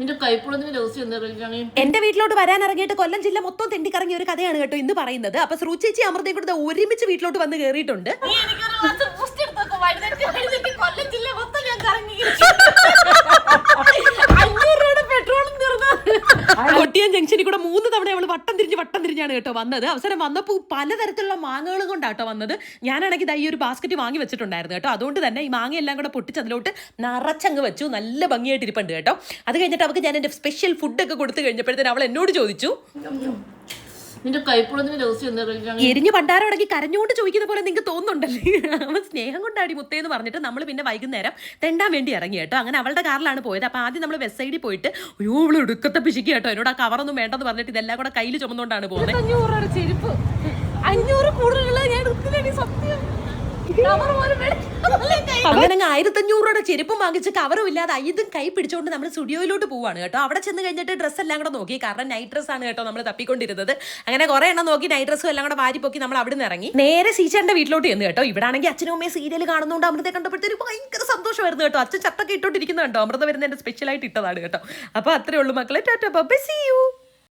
നിന്റെ കൈപ്പുളത്തിന്റെ രഹസ്യം എന്താ കളിക്കാണ്? എന്റെ വീട്ടിലോട്ട് വരാൻ ഇറങ്ങിയിട്ട് കൊല്ലം ജില്ല മൊത്തം തെണ്ടിക്കറങ്ങിയ ഒരു കഥയാണ് കേട്ടോ ഇന്ന് പറയുന്നത്. അപ്പൊ ശ്രുചേച്ചി അമൃതയും കൂടെ ഒരുമിച്ച് വീട്ടിലോട്ട് വന്ന് കയറിയിട്ടുണ്ട്. കൊട്ടിയം ജംഗ്ഷനിൽ കൂടെ 3 തവണ അവള് വട്ടം തിരിഞ്ഞാണ് കേട്ടോ വന്നത്. അവസരം വന്നപ്പോൾ പലതരത്തിലുള്ള മാങ്ങകളും കൊണ്ടാട്ടോ വന്നത്. ഞാനാണെങ്കിൽ ഈ ഒരു ബാസ്ക്കറ്റ് വാങ്ങി വെച്ചിട്ടുണ്ടായിരുന്നു കേട്ടോ. അതുകൊണ്ട് തന്നെ ഈ മാങ്ങ എല്ലാം കൂടെ പൊട്ടിച്ച് അതിലോട്ട് നിറച്ചങ്ങ് വെച്ചു. നല്ല ഭംഗിയായിട്ട് ഇരിപ്പുണ്ട് കേട്ടോ. അത് കഴിഞ്ഞിട്ട് അവർക്ക് ഞാൻ എന്റെ സ്പെഷ്യൽ ഫുഡൊക്കെ കൊടുത്തു കഴിഞ്ഞപ്പോഴത്തേന് അവൾ എന്നോട് ചോദിച്ചു, നിന്റെ കൈപ്പുളത്തിന്റെ രഹസ്യം എന്താ കളിക്കാണ്? എരിഞ്ഞു പണ്ടാരോടക്കി കരഞ്ഞുകൊണ്ട് ചോദിക്കുന്ന പോലെ നിങ്ങൾക്ക് തോന്നുന്നുണ്ടല്ലേ? അവൻ സ്നേഹം കൊണ്ടാടി മുത്തേന്ന് പറഞ്ഞിട്ട് നമ്മൾ പിന്നെ വൈകുന്നേരം തെണ്ടാൻ വേണ്ടി ഇറങ്ങി കേട്ടോ. അങ്ങനെ അവളുടെ കാറിലാണ് പോയത്. അപ്പോൾ ആദ്യം നമ്മൾ വെസ്റ്റ് സൈഡിൽ പോയിട്ട് അയ്യോ അവള് എടുക്കത്തെ പിശിക്കുക കേട്ടോ. എന്നോട് ആ കവറൊന്നും വേണ്ടെന്ന് പറഞ്ഞിട്ട് ഇതെല്ലാം കൂടെ കയ്യിൽ ചുമന്നുകൊണ്ടാണ് പോകുന്നത്. 500 ചെരുപ്പ് 500 കൂടുതലുള്ള ഞാൻ എടുത്തില്ലേ സത്യം. അങ്ങനെ 1500 രൂപയുടെ ചെരുപ്പും വാങ്ങിച്ച് കവറും ഇല്ലാതെ ഇതും കൈ പിടിച്ചുകൊണ്ട് നമ്മൾ സ്റ്റുഡിയോയിലോട്ട് പോവാണ് കേട്ടോ. അവിടെ ചെന്ന് കഴിഞ്ഞിട്ട് ഡ്രസ്സ് എല്ലാം കൂടെ നോക്കി. കാരണം നൈറ്റ് ഡ്രസ് ആണ് കേട്ടോ നമ്മൾ തപ്പിക്കൊണ്ടിരുന്നത്. അങ്ങനെ കുറെ എണ്ണം നോക്കി നൈറ്റ് ഡ്രസ്സും എല്ലാം കൂടെ വാരി പൊക്കി നമ്മൾ അവിടെ നിന്ന് ഇറങ്ങി നേരെ സീച്ചറിന്റെ വീട്ടിലോട്ട് ചെന്ന് കേട്ടോ. ഇവിടെ ആണെങ്കിൽ അച്ഛനും അമ്മയും സീരിയൽ കാണുന്നതുകൊണ്ട് അമൃതയെ കണ്ടപ്പോഴത്തേക്ക് ഭയങ്കര സന്തോഷമായിരുന്നു കേട്ടോ. അച്ഛൻ ചട്ടൊക്കെ ഇട്ടോണ്ടിരിക്കുന്നത് കേട്ടോ. അമൃത വരുന്നതിന്റെ സ്പെഷ്യൽ ആയിട്ട് ഇട്ടതാണ് കേട്ടോ. അപ്പൊ അത്രേ ഉള്ളൂ മക്കളെ. Tata bye, see U.